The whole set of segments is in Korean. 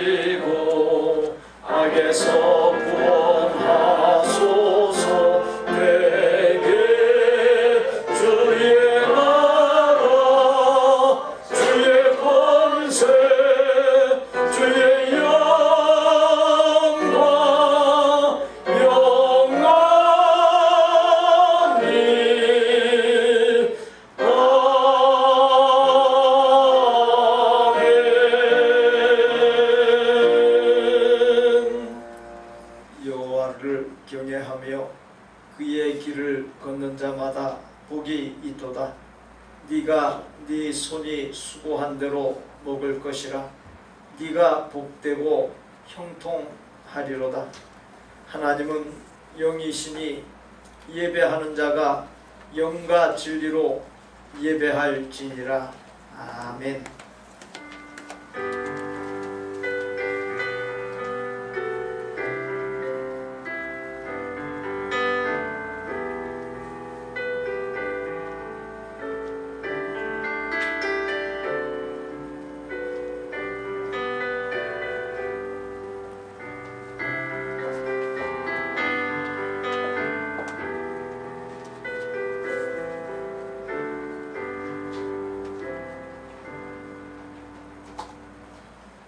주시고 악에서 구원하소서. 내게 주의 나라 주의 권세 주의 영광 영원히 여호와를 경외하며 그의 길을 걷는 자마다 복이 있도다. 네가 네 손이 수고한 대로 먹을 것이라. 네가 복되고 형통하리로다. 하나님은 영이시니 예배하는 자가 영과 진리로 예배할지니라. 아멘.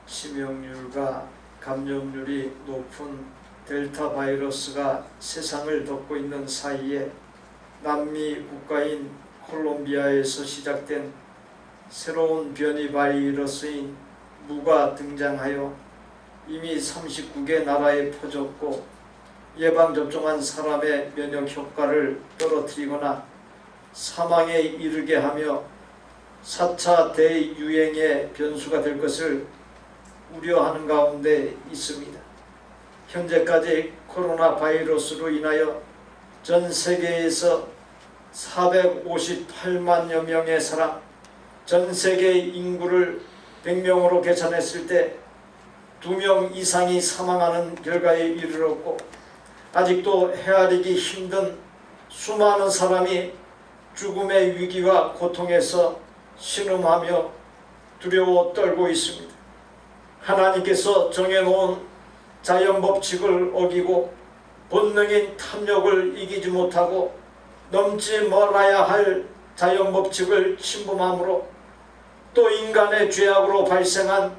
치명률과 감염률이 높은 델타 바이러스가 세상을 덮고 있는 사이에 남미 국가인 콜롬비아에서 시작된 새로운 변이 바이러스인 무가 등장하여 이미 39개 나라에 퍼졌고 예방접종한 사람의 면역 효과를 떨어뜨리거나 사망에 이르게 하며 4차 대유행의 변수가 될 것을 우려하는 가운데 있습니다. 현재까지 코로나 바이러스로 인하여 전 세계에서 458만여 명의 사람, 전 세계 인구를 100명으로 계산했을 때 2명 이상이 사망하는 결과에 이르렀고, 아직도 헤아리기 힘든 수많은 사람이 죽음의 위기와 고통에서 신음하며 두려워 떨고 있습니다. 하나님께서 정해놓은 자연법칙을 어기고 본능인 탐욕을 이기지 못하고 넘지 말아야 할 자연법칙을 침범함으로 또 인간의 죄악으로 발생한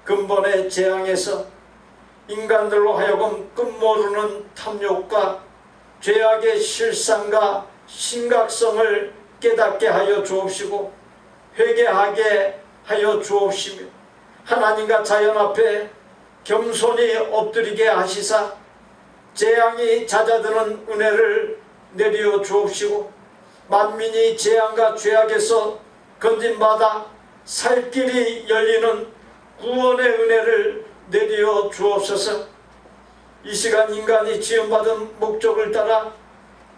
근본의 재앙에서 인간들로 하여금 끝모르는 탐욕과 죄악의 실상과 심각성을 깨닫게 하여 주옵시고 회개하게 하여 주옵시며 하나님과 자연 앞에 겸손히 엎드리게 하시사 재앙이 잦아드는 은혜를 내려 주옵시고 만민이 재앙과 죄악에서 건진받아 살 길이 열리는 구원의 은혜를 내려 주옵소서. 이 시간 인간이 지음받은 목적을 따라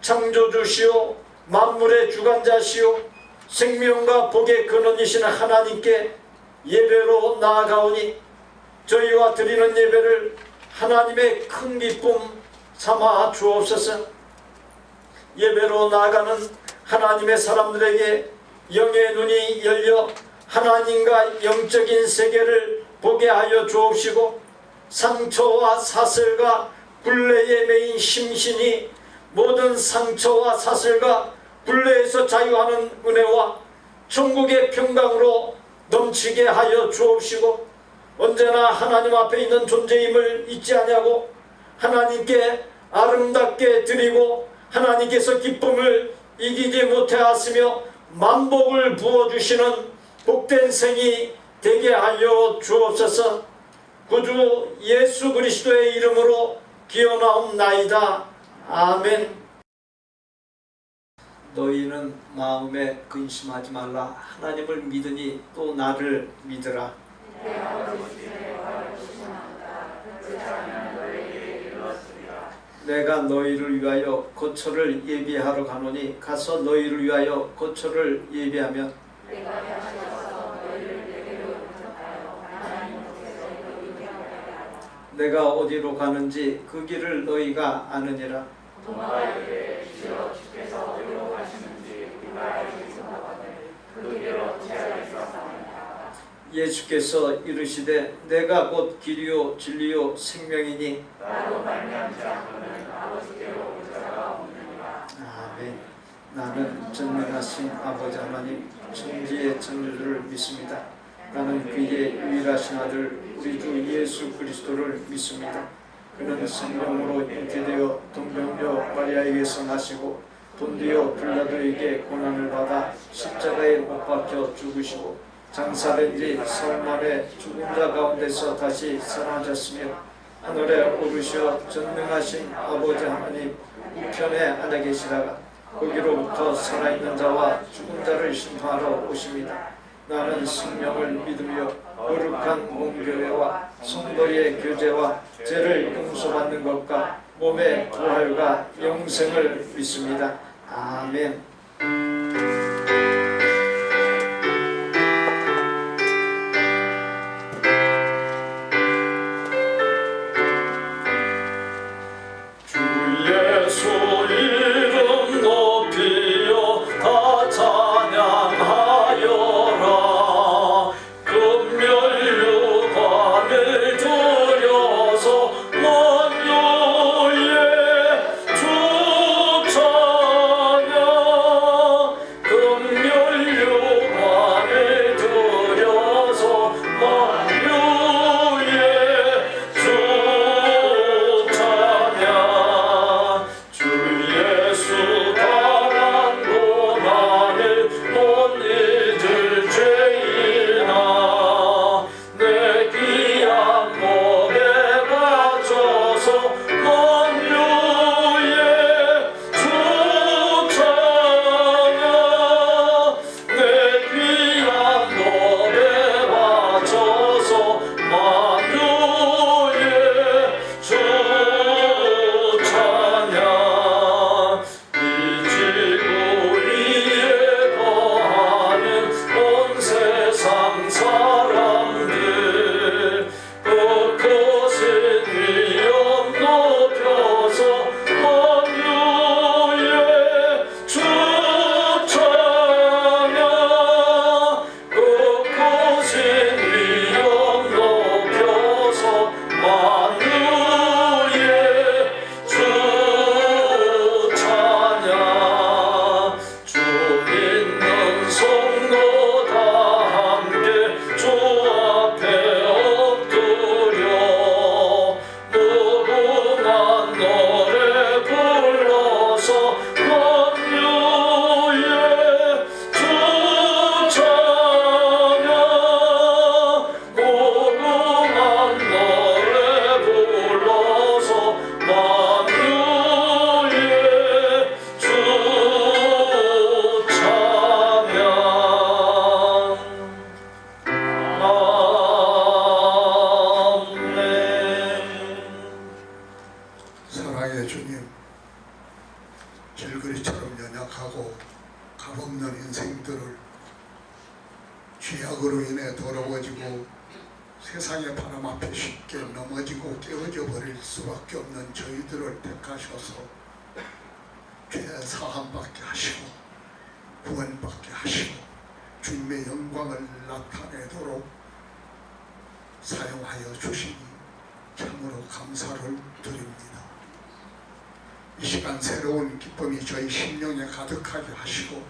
창조주시오 만물의 주관자시오 생명과 복의 근원이신 하나님께 예배로 나아가오니 저희와 드리는 예배를 하나님의 큰 기쁨 삼아 주옵소서. 예배로 나아가는 하나님의 사람들에게 영의 눈이 열려 하나님과 영적인 세계를 보게 하여 주옵시고 상처와 사슬과 굴레에 매인 심신이 모든 상처와 사슬과 굴레에서 자유하는 은혜와 천국의 평강으로 넘치게 하여 주옵시고 언제나 하나님 앞에 있는 존재임을 잊지 아니하고 하나님께 아름답게 드리고 하나님께서 기쁨을 이기지 못해 하시며 만복을 부어주시는 복된 생이 되게 하여 주옵소서. 구주 예수 그리스도의 이름으로 기원하옵나이다. 아멘. 너희는 마음에 근심하지 말라. 하나님을 믿으니 또 나를 믿으라. 내가 너희를 위하여 거처를 예비하러 가노니 가서 너희를 위하여 거처를 예비하면 내가 어디로 가는지 그 길을 너희가 아느니라. 도망하기를 주여 주께서 어디로 가시는지 우리가 알지 못하거늘 그 길을 어찌하여 있었사옵나이까. 예수께서 이르시되 내가 곧 길이요 진리요 생명이니 나로 말미암지 않고는 아버지께로 올 자가 없느니라. 아멘. 나는 전능하신 아버지 하나님 천지의 창조주를 믿습니다. 나는 그의 유일하신 아들 우리 주 예수 그리스도를 믿습니다. 그는 성령으로 잉태되어 동정녀 마리아에게서 나시고 본디오 빌라도에게 고난을 받아 십자가에 못 박혀 죽으시고 장사된 지 사흘 만에 죽은 자 가운데서 다시 살아나셨으며 하늘에 오르셔 전능하신 아버지 하나님 우편에 앉아 계시다가 거기로부터 살아있는 자와 죽은 자를 심판하러 오십니다. 나는 생명을 믿으며 거룩한 공교회와 성도의 교제와 죄를 용서받는 것과 몸의 부활과 영생을 믿습니다. 아멘. 주 예수 이름 높이여 다 찬양하여라. 금멸류관을 들여서 만유의 주 찬양. 금멸류관을 들여서 만유의 주 찬양. 주 예수 당한 고난을 못 잊을 죄인아 내 귀한 몸에 바쳐서 만유의 주 찬양. 내 귀한 몸에 바쳐서 만유의 주 찬양. 이 지구 위에 거하는 온 세상 사람들 그 위엄 높여서 만유의 주 찬양. 그 위엄 높여서 만유의 주 찬양. 주 믿는 성도 다 함께 주 앞에 엎드려 무궁한 노래 불러서 만유의 주 찬양. 무궁한 노래 불러서 만유의 주 찬양. 아멘. 사랑의 주님, 질그리처럼 연약하고 값없는 인생들을 죄악으로 인해 더러워지고 세상의 바람 앞에 쉽게 넘어지고 깨어져 버릴 수밖에 없는 저희들을 택하셔서 죄 사함받게 하시고 구원받게 하시고 주님의 영광을 나타내도록 사용하여 주시니 참으로 감사를 드립니다. 이 시간 새로운 기쁨이 저희 심령에 가득하게 하시고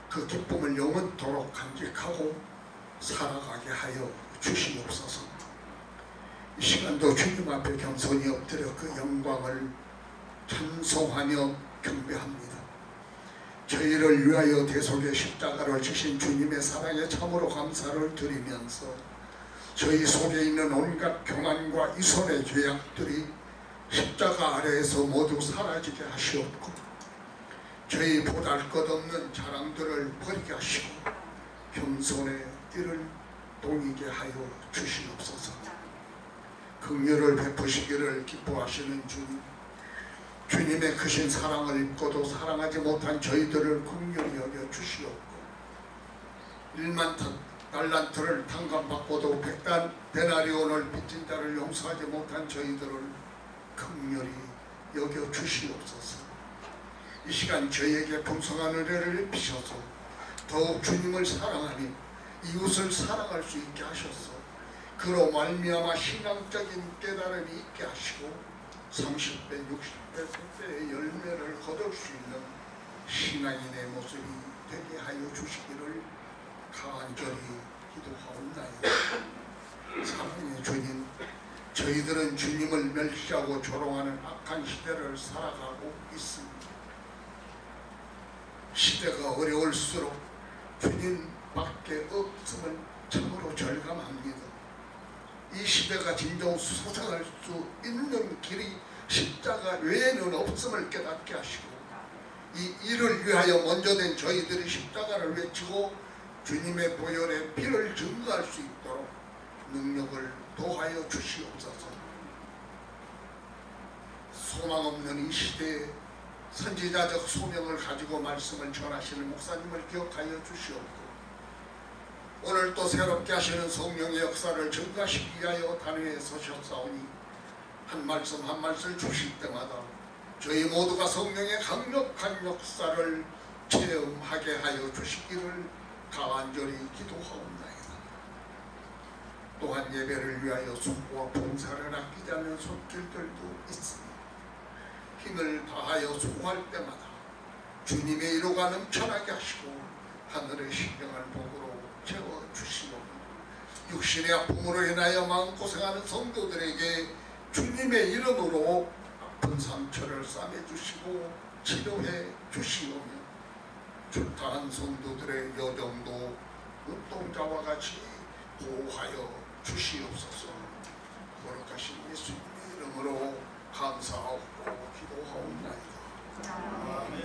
그 기쁨을 영원토록 간직하고 살아가게 하여 주시옵소서. 이 시간도 주님 앞에 겸손히 엎드려 그 영광을 찬송하며 경배합니다. 저희를 위하여 대속의 십자가를 지신 주님의 사랑에 참으로 감사를 드리면서 저희 속에 있는 온갖 교만과 이손의 죄악들이 십자가 아래에서 모두 사라지게 하시옵고 저희 보잘것없는 자랑들을 버리게 하시고 겸손의 띠를 동이게 하여 주시옵소서. 긍휼을 베푸시기를 기뻐하시는 주님, 주님의 크신 사랑을 입고도 사랑하지 못한 저희들을 긍휼히 여겨 주시옵고 1만 달란트를 탕감받고도 100단 데나리온을 빚진 자를 용서하지 못한 저희들을 긍휼히 여겨 주시옵소서. 이 시간 저희에게 풍성한 은혜를 입히셔서 더욱 주님을 사랑하니 이웃을 사랑할 수 있게 하셔서 그로 말미암아 신앙적인 깨달음이 있게 하시고 30배, 60배, 100배의 열매를 거둘 수 있는 신앙인의 모습이 되게 하여 주시기를 간절히 기도하옵나이다. 사랑의 주님, 저희들은 주님을 멸시하고 조롱하는 악한 시대를 살아가고 있습니다. 시대가 어려울수록 주님밖에 없음을 참으로 절감합니다. 이 시대가 진정 솟아날 수 있는 길이 십자가 외에는 없음을 깨닫게 하시고 이 일을 위하여 먼저 된 저희들이 십자가를 외치고 주님의 보혈의 피를 증거할 수 있도록 능력을 도하여 주시옵소서. 소망 없는 이 시대에 선지자적 소명을 가지고 말씀을 전하시는 목사님을 기억하여 주시옵고 오늘 또 새롭게 하시는 성령의 역사를 증가시키기 위하여 단위에 서셨사오니 한 말씀 한 말씀 주실 때마다 저희 모두가 성령의 강력한 역사를 체험하게 하여 주시기를 간절히 기도하옵나이다. 또한 예배를 위하여 수고와 봉사를 아끼지 않는 손길들도 있습니다. 힘을 다하여 수고할 때마다 주님의 이루가 넘쳐나게 하시고 하늘의 신령한 복으로 채워주시고 육신의 아픔으로 인하여 마음고생하는 성도들에게 주님의 이름으로 아픈 상처를 싸매주시고 치료해 주시오며 초타한 성도들의 여정도 눈동자와 같이 보호하여 주시옵소서. 거룩하신 예수님의 이름으로 감사하고 기도하옵나이다. 아멘.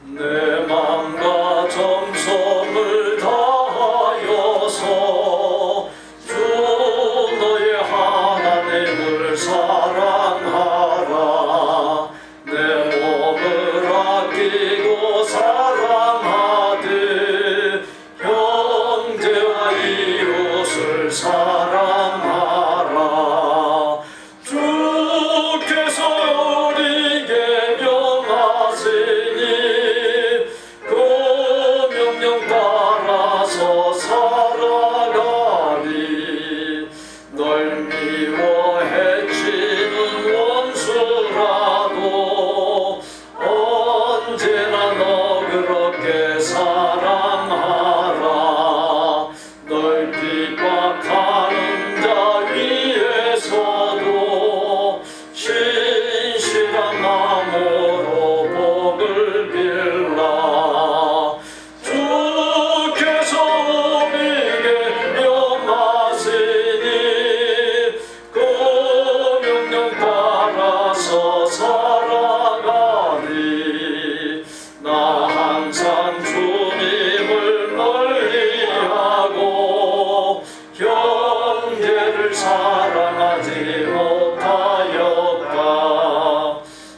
내 맘과 정성을 다하여서 주 너의 하나님을 사랑하라. 내 몸을 아끼고 사랑하되 형제와 이웃을 사랑하라. 주께서 우리에게 명하시니 따라서 살아가리. 널 미워 해치는 원수라도 언제나 너 그렇게 사랑하라. 널 핍박하는 자 위에서도 신실한 마음으로 복을 빌라. 살아가리. 나 항상 주님을 멀리하고 형제를 사랑하지 못하였다.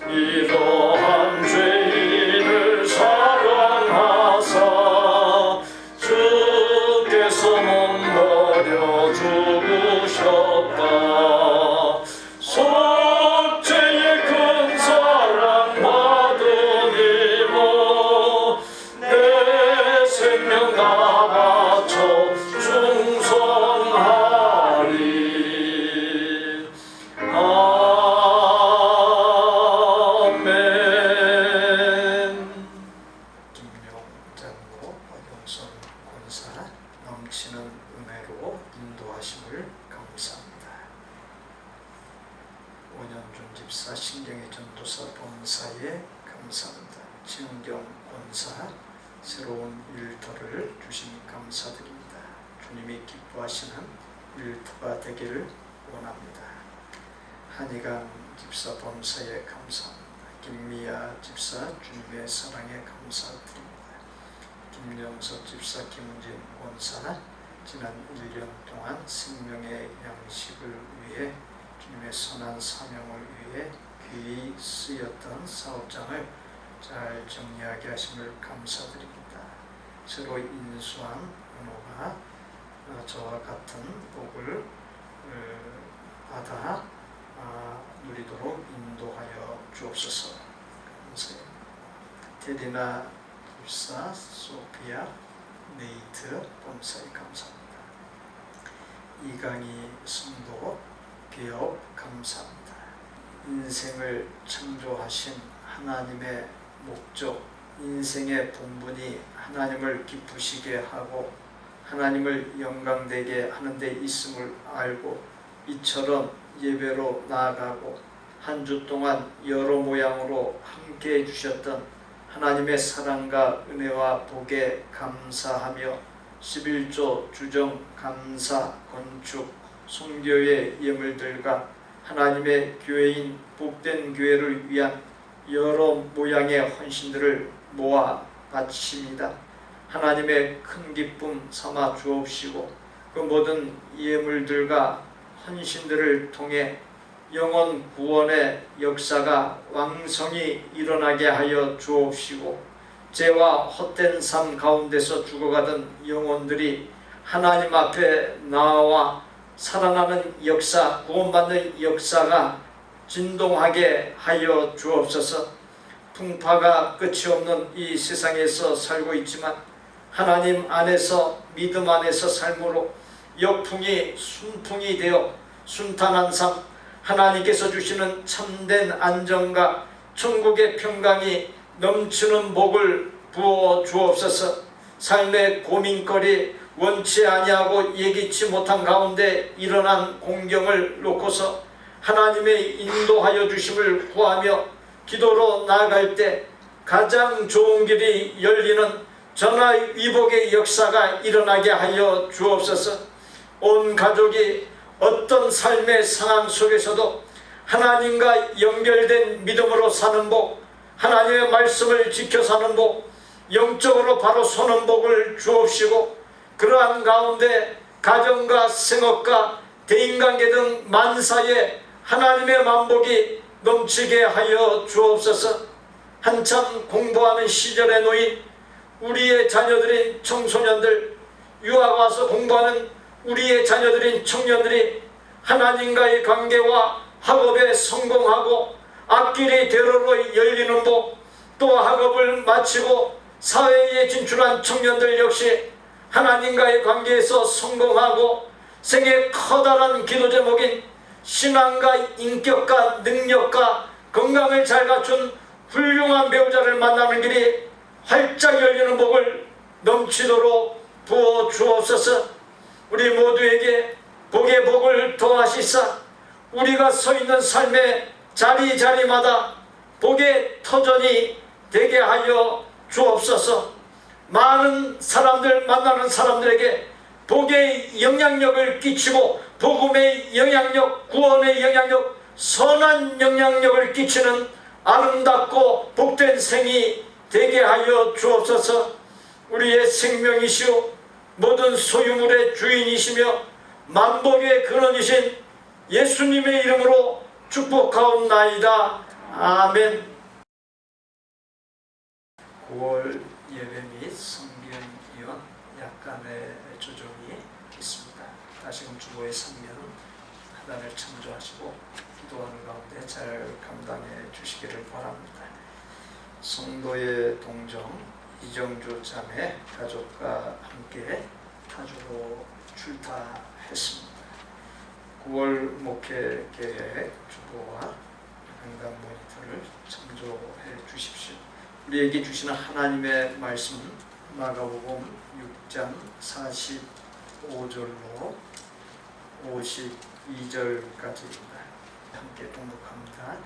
이러한 죄인을 사랑하사 주께서 몸버려 죽으셨다. 넘치는 은혜로 인도하심을 감사합니다. 원현준 집사, 신경의 전도사, 본사에 감사합니다. 진경 권사, 새로운 일터를 주시니 감사드립니다. 주님이 기뻐하시는 일터가 되기를 원합니다. 한희강 집사, 본사에 감사합니다. 김미아 집사 주님의 사랑에 감사드립니다. 김영석 집사, 김진 원사 지난 1년 동안 생명의 양식을 위해 주님의 선한 사명을 위해 귀히 쓰였던 사업장을 잘 정리하게 하심을 감사드립니다. 새로 인수한 은호가 저와 같은 복을 받아 누리도록 인도하여 주옵소서. 감사합니다. 테디나 집사, 소피아, 네이트 본사에 감사합니다. 이강희 성도 개업 감사합니다. 인생을 창조하신 하나님의 목적, 인생의 본분이 하나님을 기쁘시게 하고 하나님을 영광되게 하는 데 있음을 알고 이처럼 예배로 나아가고 한 주 동안 여러 모양으로 함께 해주셨던 하나님의 사랑과 은혜와 복에 감사하며 11조 주정 감사 건축 선교의 예물들과 하나님의 교회인 복된 교회를 위한 여러 모양의 헌신들을 모아 바칩니다. 하나님의 큰 기쁨 삼아 주옵시고 그 모든 예물들과 헌신들을 통해 영혼 구원의 역사가 왕성히 일어나게 하여 주옵시고 죄와 헛된 삶 가운데서 죽어가던 영혼들이 하나님 앞에 나와 살아나는 역사, 구원받는 역사가 진동하게 하여 주옵소서. 풍파가 끝이 없는 이 세상에서 살고 있지만 하나님 안에서 믿음 안에서 삶으로 역풍이 순풍이 되어 순탄한 삶, 하나님께서 주시는 참된 안정과 천국의 평강이 넘치는 복을 부어 주옵소서. 삶의 고민거리, 원치 아니하고 예기치 못한 가운데 일어난 공경을 놓고서 하나님의 인도하여 주심을 구하며 기도로 나아갈 때 가장 좋은 길이 열리는 전화위복의 역사가 일어나게 하여 주옵소서. 온 가족이 어떤 삶의 상황 속에서도 하나님과 연결된 믿음으로 사는 복, 하나님의 말씀을 지켜 사는 복, 영적으로 바로 서는 복을 주옵시고 그러한 가운데 가정과 생업과 대인관계 등 만사에 하나님의 만복이 넘치게 하여 주옵소서. 한참 공부하는 시절에 놓인 우리의 자녀들인 청소년들, 유학 와서 공부하는 우리의 자녀들인 청년들이 하나님과의 관계와 학업에 성공하고 앞길이 대로로 열리는 복, 또 학업을 마치고 사회에 진출한 청년들 역시 하나님과의 관계에서 성공하고 생애 커다란 기도 제목인 신앙과 인격과 능력과 건강을 잘 갖춘 훌륭한 배우자를 만나는 길이 활짝 열리는 복을 넘치도록 부어 주옵소서. 우리 모두에게 복의 복을 더하시사 우리가 서 있는 삶의 자리자리마다 복의 터전이 되게 하여 주옵소서. 많은 사람들 만나는 사람들에게 복의 영향력을 끼치고 복음의 영향력, 구원의 영향력, 선한 영향력을 끼치는 아름답고 복된 생이 되게 하여 주옵소서. 우리의 생명이시오 모든 소유물의 주인이시며 만복의 근원이신 예수님의 이름으로 축복하옵나이다. 아멘. 9월 예배 및 성경위원 약간의 조정이 있습니다. 다시금 주보에 서면 하단을 참조하시고 기도하는 가운데 잘 감당해 주시기를 바랍니다. 성도의 동정 이정주 자매 가족과 함께 타주로 출타했습니다. 9월 목회 계획 주보와 강단 모니터를 참조해 주십시오. 우리에게 주시는 하나님의 말씀은 마가복음 6장 45절로 52절까지입니다. 함께 동독합니다.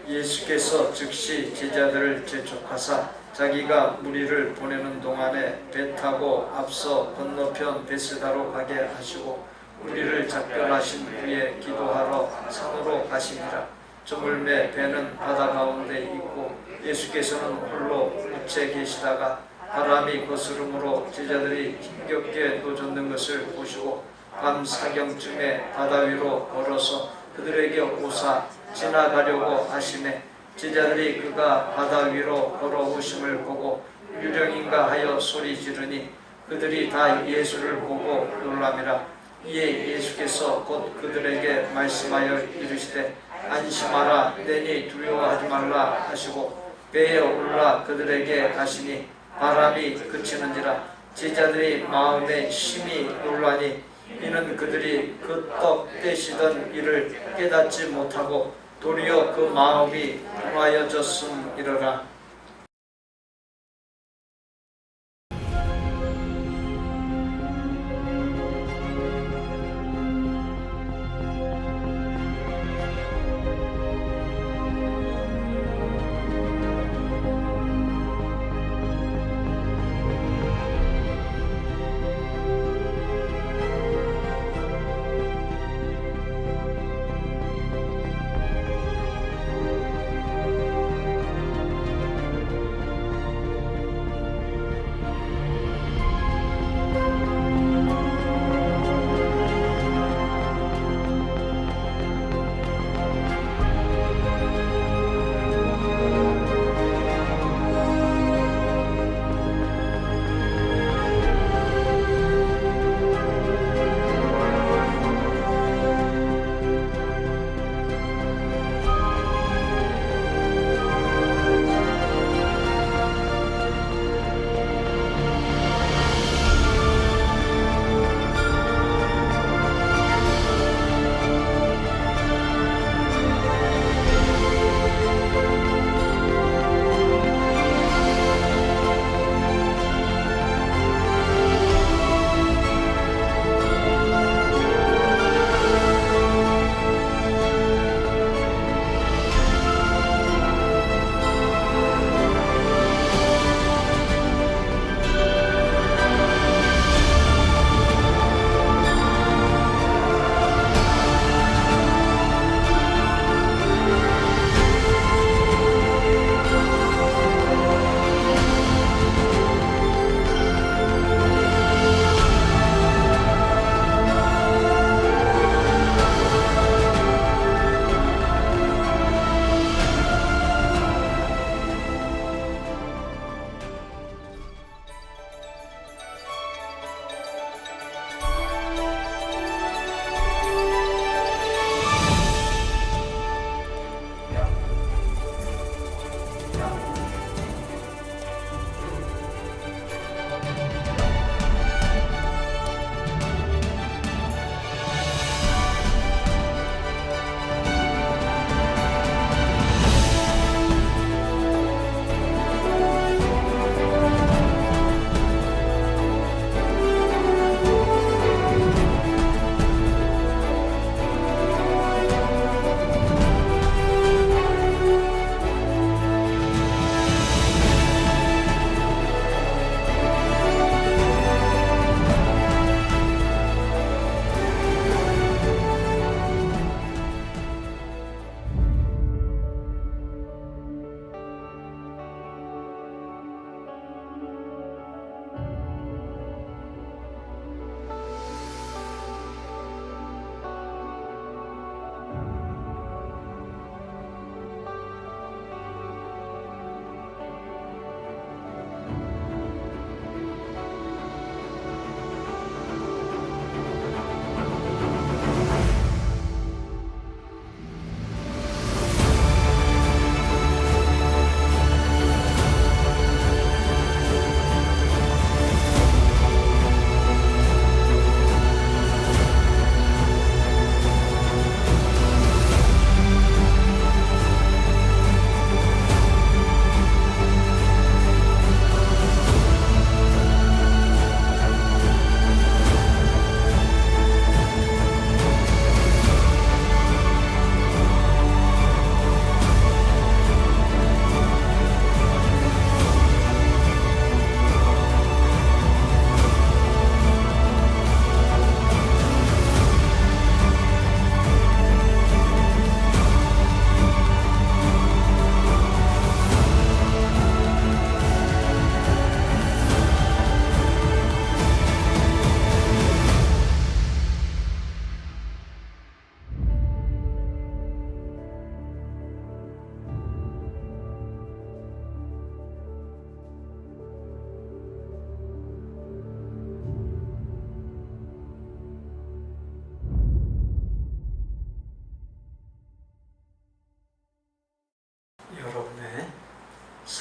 예수께서 즉시 제자들을 재촉하사 자기가 무리를 보내는 동안에 배 타고 앞서 건너편 베세다로 가게 하시고 무리를 작별하신 후에 기도하러 산으로 가시니라. 저물매 배는 바다 가운데 있고 예수께서는 홀로 무채 계시다가 바람이 거스름으로 제자들이 힘겹게 노젓는 것을 보시고 밤 사경쯤에 바다 위로 걸어서 그들에게 오사 지나가려고 하시매 제자들이 그가 바다 위로 걸어오심을 보고 유령인가 하여 소리 지르니 그들이 다 예수를 보고 놀라미라. 이에 예수께서 곧 그들에게 말씀하여 이르시되 안심하라 내니 두려워하지 말라 하시고 배에 올라 그들에게 가시니 바람이 그치는지라. 제자들이 마음에 심히 놀라니 이는 그들이 그 떡 떼시던 일을 깨닫지 못하고 도리어 그 마음이 둔하여졌음이러라.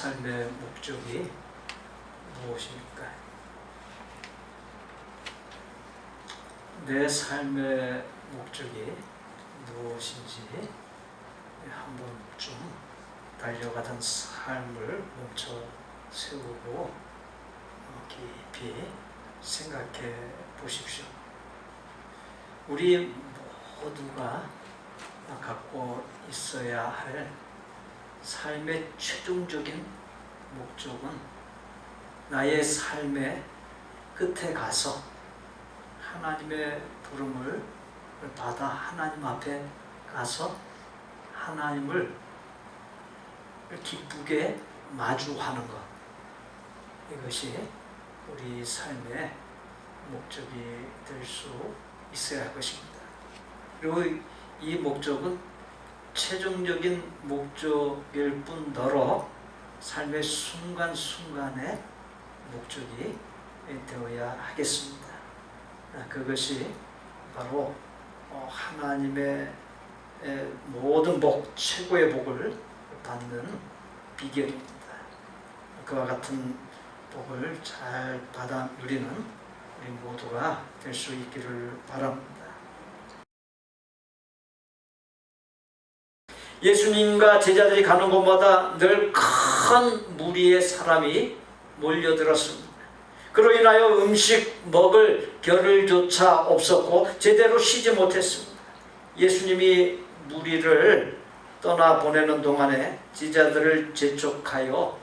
삶의 목적이 무엇입니까? 내 삶의 목적이 무엇인지 한번 좀 달려가던 삶을 멈춰 세우고 깊이 생각해 보십시오. 우리 모두가 갖고 있어야 할 삶의 최종적인 목적은 나의 삶의 끝에 가서 하나님의 부름을 받아 하나님 앞에 가서 하나님을 기쁘게 마주하는 것, 이것이 우리 삶의 목적이 될 수 있어야 할 것입니다. 그리고 이 목적은 최종적인 목적일 뿐더러 삶의 순간순간의 목적이 되어야 하겠습니다. 그것이 바로 하나님의 모든 복, 최고의 복을 받는 비결입니다. 그와 같은 복을 잘 받아 누리는 우리 모두가 될 수 있기를 바랍니다. 예수님과 제자들이 가는 곳마다 늘 큰 무리의 사람이 몰려들었습니다. 그로 인하여 음식 먹을 겨를조차 없었고 제대로 쉬지 못했습니다. 예수님이 무리를 떠나보내는 동안에 제자들을 재촉하여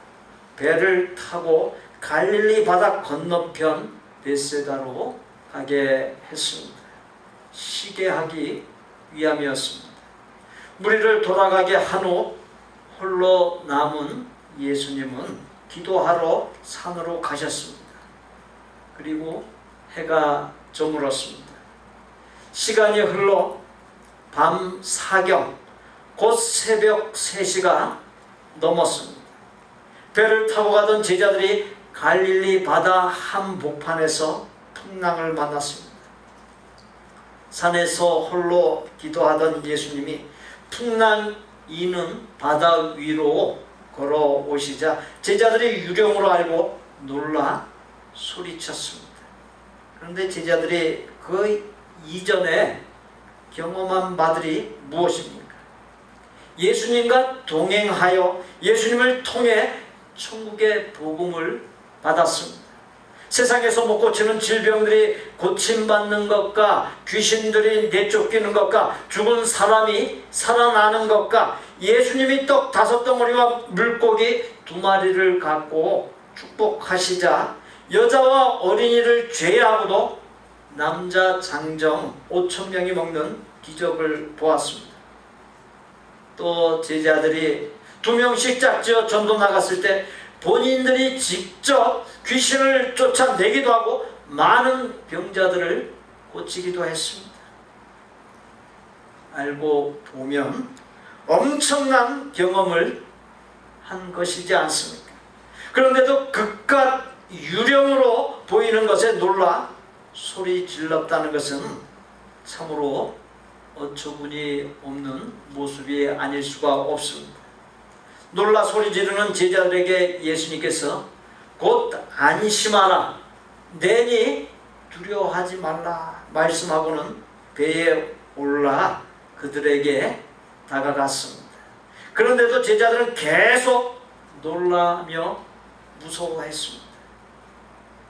배를 타고 갈릴리 바다 건너편 베세다로 가게 했습니다. 쉬게 하기 위함이었습니다. 무리를 돌아가게 한 후 홀로 남은 예수님은 기도하러 산으로 가셨습니다. 그리고 해가 저물었습니다. 시간이 흘러 밤 사경, 곧 새벽 3시가 넘었습니다. 배를 타고 가던 제자들이 갈릴리 바다 한복판에서 풍랑을 만났습니다. 산에서 홀로 기도하던 예수님이 풍랑 이는 바다 위로 걸어오시자 제자들이 유령으로 알고 놀라 소리쳤습니다. 그런데 제자들이 그 이전에 경험한 바들이 무엇입니까? 예수님과 동행하여 예수님을 통해 천국의 복음을 받았습니다. 세상에서 못 고치는 질병들이 고침받는 것과 귀신들이 내쫓기는 것과 죽은 사람이 살아나는 것과 예수님이 떡 5덩어리와 물고기 2마리를 갖고 축복하시자 여자와 어린이를 제외하고도 남자 장정 5,000명이 먹는 기적을 보았습니다. 또 제자들이 2명씩 짝지어 전도 나갔을 때 본인들이 직접 귀신을 쫓아내기도 하고 많은 병자들을 고치기도 했습니다. 알고 보면 엄청난 경험을 한 것이지 않습니까? 그런데도 그깟 유령으로 보이는 것에 놀라 소리 질렀다는 것은 참으로 어처구니 없는 모습이 아닐 수가 없습니다. 놀라 소리 지르는 제자들에게 예수님께서 곧 안심하라, 내니 두려워하지 말라 말씀하고는 배에 올라 그들에게 다가갔습니다. 그런데도 제자들은 계속 놀라며 무서워했습니다.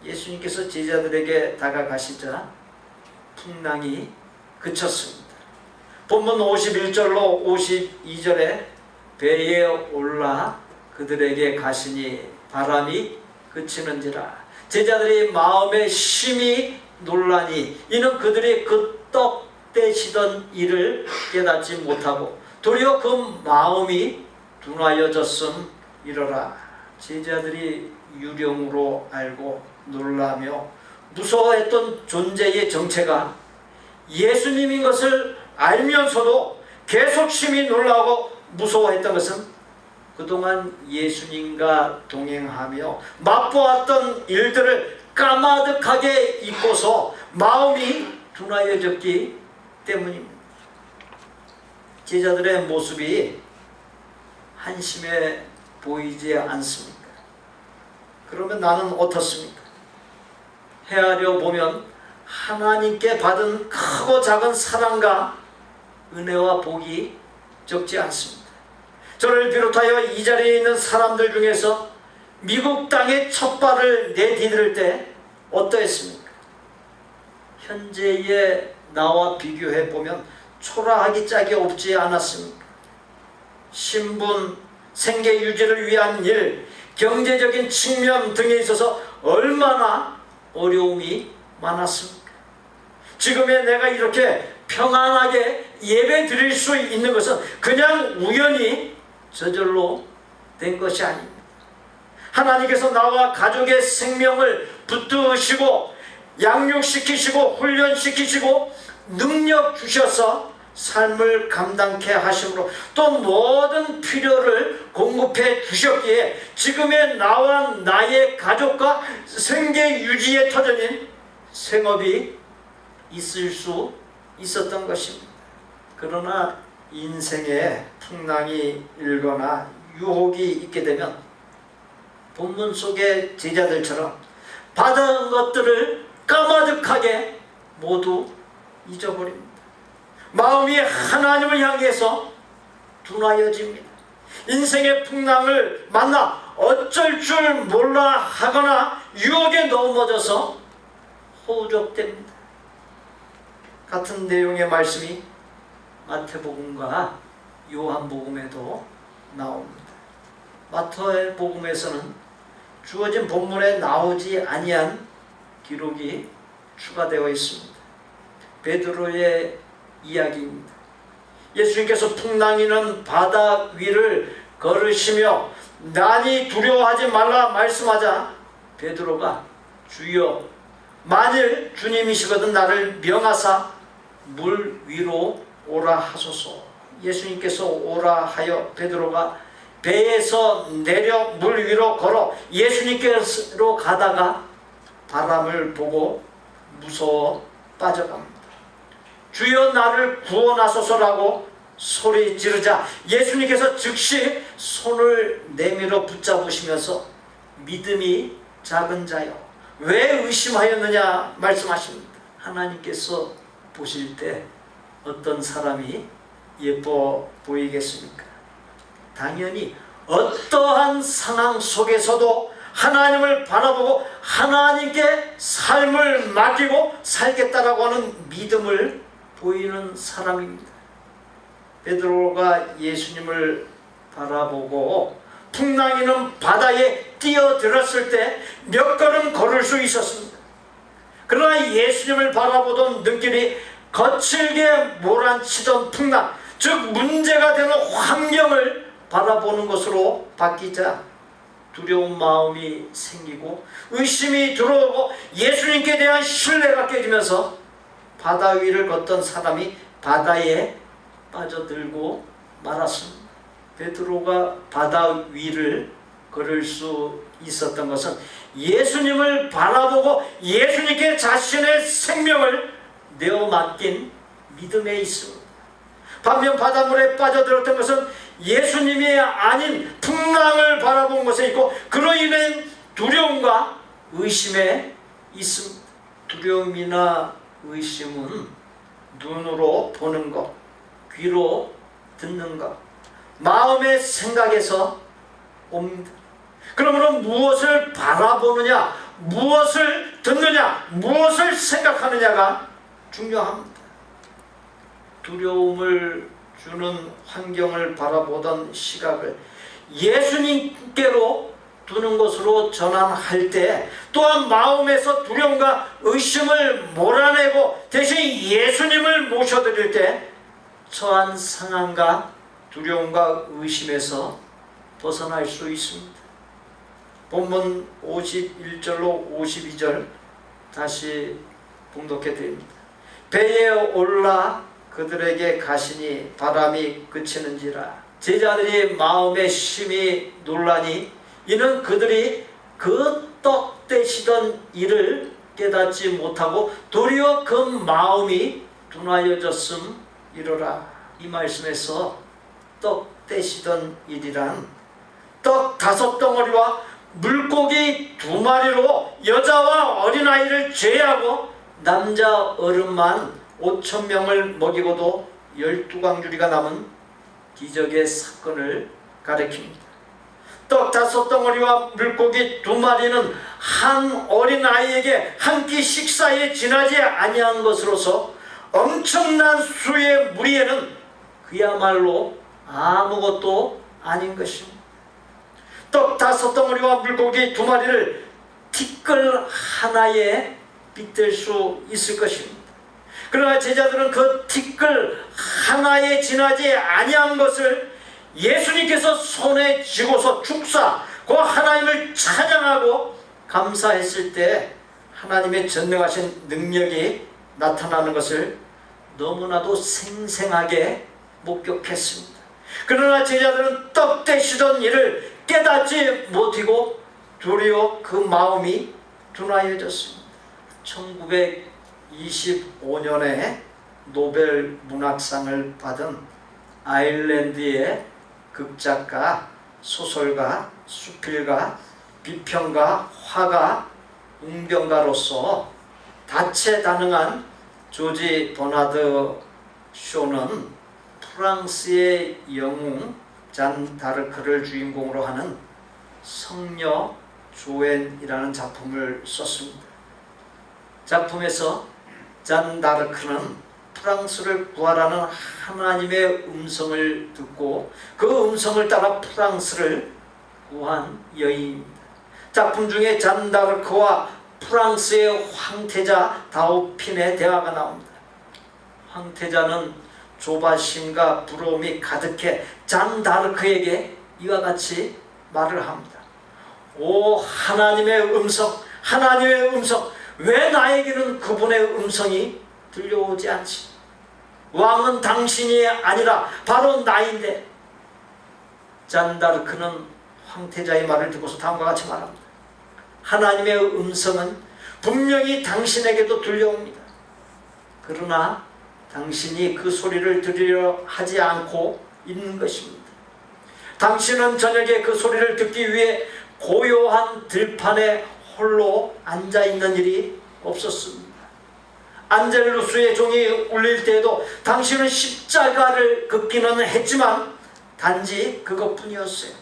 예수님께서 제자들에게 다가가시자 풍랑이 그쳤습니다. 본문 51절로 52절에 배에 올라 그들에게 가시니 바람이 그치는지라 제자들이 마음에 심히 놀라니 이는 그들이 그 떡 떼시던 일을 깨닫지 못하고 도리어 그 마음이 둔하여졌음이러라. 제자들이 유령으로 알고 놀라며 무서워했던 존재의 정체가 예수님인 것을 알면서도 계속 심히 놀라고 무서워했던 것은 그동안 예수님과 동행하며 맛보았던 일들을 까마득하게 잊고서 마음이 둔하여졌기 때문입니다. 제자들의 모습이 한심해 보이지 않습니까? 그러면 나는 어떻습니까? 헤아려 보면 하나님께 받은 크고 작은 사랑과 은혜와 복이 적지 않습니다. 저를 비롯하여 이 자리에 있는 사람들 중에서 미국 땅에 첫 발을 내디딜 때 어떠했습니까? 현재의 나와 비교해 보면 초라하기 짝이 없지 않았습니까? 신분, 생계 유지를 위한 일, 경제적인 측면 등에 있어서 얼마나 어려움이 많았습니까? 지금의 내가 이렇게 평안하게 예배 드릴 수 있는 것은 그냥 우연히 저절로 된 것이 아닙니다. 하나님께서 나와 가족의 생명을 붙드시고 양육시키시고 훈련시키시고 능력 주셔서 삶을 감당케 하심으로 또 모든 필요를 공급해 주셨기에 지금의 나와 나의 가족과 생계 유지의 터전인 생업이 있을 수 있었던 것입니다. 그러나 인생에 풍랑이 일거나 유혹이 있게 되면 본문 속의 제자들처럼 받은 것들을 까마득하게 모두 잊어버립니다. 마음이 하나님을 향해서 둔하여집니다. 인생의 풍랑을 만나 어쩔 줄 몰라 하거나 유혹에 넘어져서 호적됩니다. 같은 내용의 말씀이 마태복음과 요한복음에도 나옵니다. 마태복음에서는 주어진 본문에 나오지 아니한 기록이 추가되어 있습니다. 베드로의 이야기입니다. 예수님께서 풍랑이는 바다 위를 걸으시며 난이 두려워하지 말라 말씀하자 베드로가 주여 만일 주님이시거든 나를 명하사 물 위로 오라 하소서. 예수님께서 오라 하여 베드로가 배에서 내려 물 위로 걸어 예수님께로 가다가 바람을 보고 무서워 빠져갑니다. 주여 나를 구원하소서라고 소리 지르자 예수님께서 즉시 손을 내밀어 붙잡으시면서 믿음이 작은 자여 왜 의심하였느냐 말씀하십니다. 하나님께서 보실 때 어떤 사람이 예뻐 보이겠습니까? 당연히 어떠한 상황 속에서도 하나님을 바라보고 하나님께 삶을 맡기고 살겠다라고 하는 믿음을 보이는 사람입니다. 베드로가 예수님을 바라보고 풍랑이는 바다에 뛰어들었을 때 몇 걸음 걸을 수 있었습니다. 그러나 예수님을 바라보던 눈길이 거칠게 몰아치던 풍랑, 즉 문제가 되는 환경을 바라보는 것으로 바뀌자 두려운 마음이 생기고 의심이 들어오고 예수님께 대한 신뢰가 깨지면서 바다 위를 걷던 사람이 바다에 빠져들고 말았습니다. 베드로가 바다 위를 걸을 수 있었던 것은 예수님을 바라보고 예수님께 자신의 생명을 내어 맡긴 믿음에 있습니다. 반면 바닷물에 빠져들었던 것은 예수님이 아닌 풍랑을 바라본 것에 있고 그로 인한 두려움과 의심에 있습니다. 두려움이나 의심은 눈으로 보는 것, 귀로 듣는 것, 마음의 생각에서 옵니다. 그러므로 무엇을 바라보느냐, 무엇을 듣느냐, 무엇을 생각하느냐가 중요합니다. 두려움을 주는 환경을 바라보던 시각을 예수님께로 두는 것으로 전환할 때 또한 마음에서 두려움과 의심을 몰아내고 대신 예수님을 모셔드릴 때 처한 상황과 두려움과 의심에서 벗어날 수 있습니다. 본문 51절로 52절 다시 봉독해 드립니다. 배에 올라 그들에게 가시니 바람이 그치는지라. 제자들이 마음에 심히 놀라니 이는 그들이 그 떡 떼시던 일을 깨닫지 못하고 도리어 그 마음이 둔하여졌음이로라. 이 말씀에서 떡 떼시던 일이란 떡 5덩어리와 물고기 2마리로 여자와 어린아이를 제외하고 남자 어른만 5,000명을 먹이고도 12광주리가 남은 기적의 사건을 가리킵니다. 떡 5덩어리와 물고기 2마리는 한 어린아이에게 한 끼 식사에 지나지 아니한 것으로서 엄청난 수의 무리에는 그야말로 아무것도 아닌 것입니다. 떡 5덩어리와 물고기 2마리를 티끌 하나에 빗댈 수 있을 것입니다. 그러나 제자들은 그 티끌 하나에 지나지 아니한 것을 예수님께서 손에 쥐고서 축사 그 하나님을 찬양하고 감사했을 때 하나님의 전능하신 능력이 나타나는 것을 너무나도 생생하게 목격했습니다. 그러나 제자들은 떡 되시던 일을 깨닫지 못하고 도리어 그 마음이 둔하여졌습니다. 1925년에 노벨 문학상을 받은 아일랜드의 극작가, 소설가, 수필가, 비평가, 화가, 웅변가로서 다채다능한 조지 버나드 쇼는 프랑스의 영웅 잔 다르크를 주인공으로 하는 성녀 조앤이라는 작품을 썼습니다. 작품에서 잔 다르크는 프랑스를 구하라는 하나님의 음성을 듣고 그 음성을 따라 프랑스를 구한 여인입니다. 작품 중에 잔 다르크와 프랑스의 황태자 다우핀의 대화가 나옵니다. 황태자는 조바심과 부러움이 가득해 잔 다르크에게 이와 같이 말을 합니다. 오 하나님의 음성, 하나님의 음성, 왜 나에게는 그분의 음성이 들려오지 않지? 왕은 당신이 아니라 바로 나인데. 잔 다르크는 황태자의 말을 듣고서 다음과 같이 말합니다. 하나님의 음성은 분명히 당신에게도 들려옵니다. 그러나 당신이 그 소리를 들으려 하지 않고 있는 것입니다. 당신은 저녁에 그 소리를 듣기 위해 고요한 들판에 홀로 앉아있는 일이 없었습니다. 안젤루스의 종이 울릴 때에도 당신은 십자가를 긋기는 했지만 단지 그것뿐이었어요.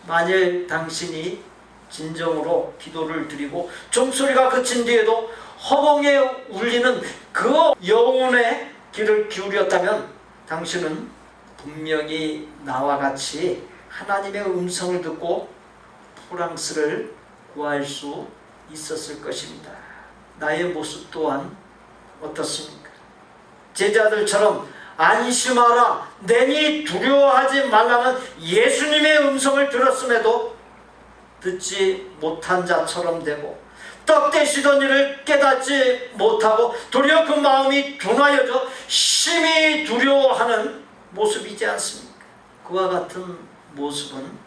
만일 당신이 진정으로 기도를 드리고 종소리가 그친 뒤에도 허공에 울리는 그 여운의 귀를 기울였다면 당신은 분명히 나와 같이 하나님의 음성을 듣고 프랑스를 구할 수 있었을 것입니다. 나의 모습 또한 어떻습니까? 제자들처럼 안심하라, 내니 두려워하지 말라는 예수님의 음성을 들었음에도 듣지 못한 자처럼 되고 떡 되시던 일을 깨닫지 못하고 도리어 그 마음이 둔하여져 심히 두려워하는 모습이지 않습니까? 그와 같은 모습은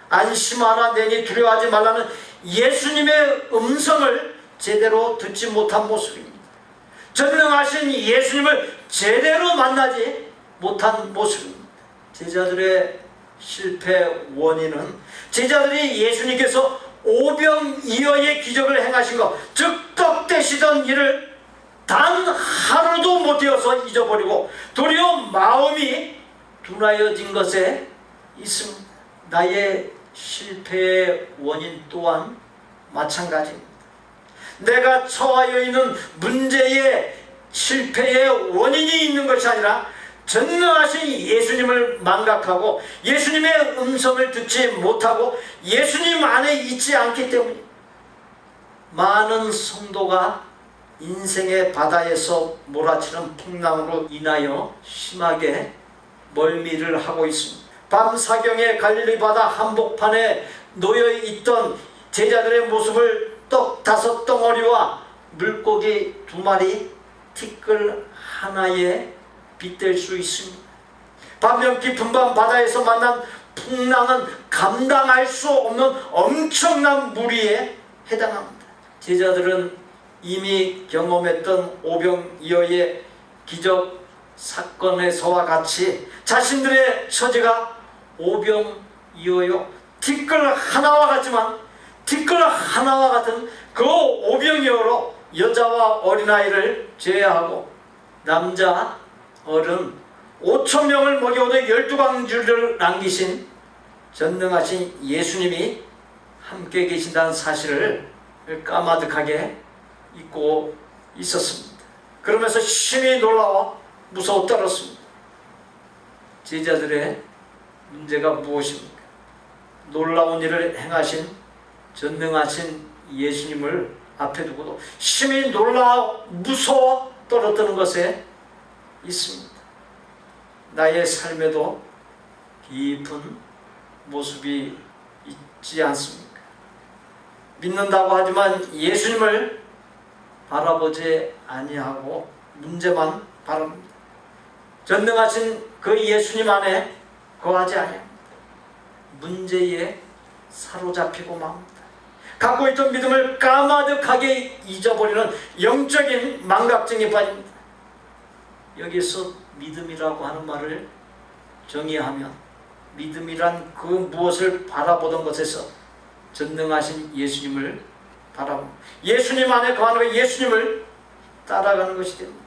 안심하라, 내니 두려워하지 말라는 예수님의 음성을 제대로 듣지 못한 모습입니다. 전능하신 예수님을 제대로 만나지 못한 모습입니다. 제자들의 실패 원인은 제자들이 예수님께서 오병이어의 기적을 행하신 것, 즉 떡 되시던 일을 단 하루도 못 되어서 잊어버리고 도리어 마음이 둔하여진 것에 있습니다. 나의 실패의 원인 또한 마찬가지입니다. 내가 처하여 있는 문제의 실패의 원인이 있는 것이 아니라 전능하신 예수님을 망각하고 예수님의 음성을 듣지 못하고 예수님 안에 있지 않기 때문에 많은 성도가 인생의 바다에서 몰아치는 풍랑으로 인하여 심하게 멀미를 하고 있습니다. 밤사경에 갈릴리 바다 한복판에 놓여있던 제자들의 모습을 떡 5덩어리와 물고기 2마리, 티끌 하나에 빗댈 수 있습니다. 반면 깊은 밤 바다에서 만난 풍랑은 감당할 수 없는 엄청난 무리에 해당합니다. 제자들은 이미 경험했던 오병이어의 기적 사건에서와 같이 자신들의 처지가 오병이어와 이어요. 티끌 하나와 같지만 티끌 하나와 같은 그 오병이어로 여자와 어린아이를 제외하고 남자 어른 5,000명을 먹여오던 12광주를 남기신 전능하신 예수님이 함께 계신다는 사실을 까마득하게 잊고 있었습니다. 그러면서 심히 놀라워 무서워 떨었습니다. 제자들의 문제가 무엇입니까? 놀라운 일을 행하신 전능하신 예수님을 앞에 두고도 심히 놀라워 무서워 떨었던 것에 있습니다. 나의 삶에도 깊은 모습이 있지 않습니까? 믿는다고 하지만 예수님을 바라보지 아니하고 문제만 바랍니다. 전능하신 그 예수님 안에 거하지 아니합니다. 문제에 사로잡히고 맙니다. 갖고 있던 믿음을 까마득하게 잊어버리는 영적인 망각증에 빠집니다. 여기서 믿음이라고 하는 말을 정의하면 믿음이란 그 무엇을 바라보던 것에서 전능하신 예수님을 바라보고 예수님 안에 거하는 예수님을 따라가는 것이 됩니다.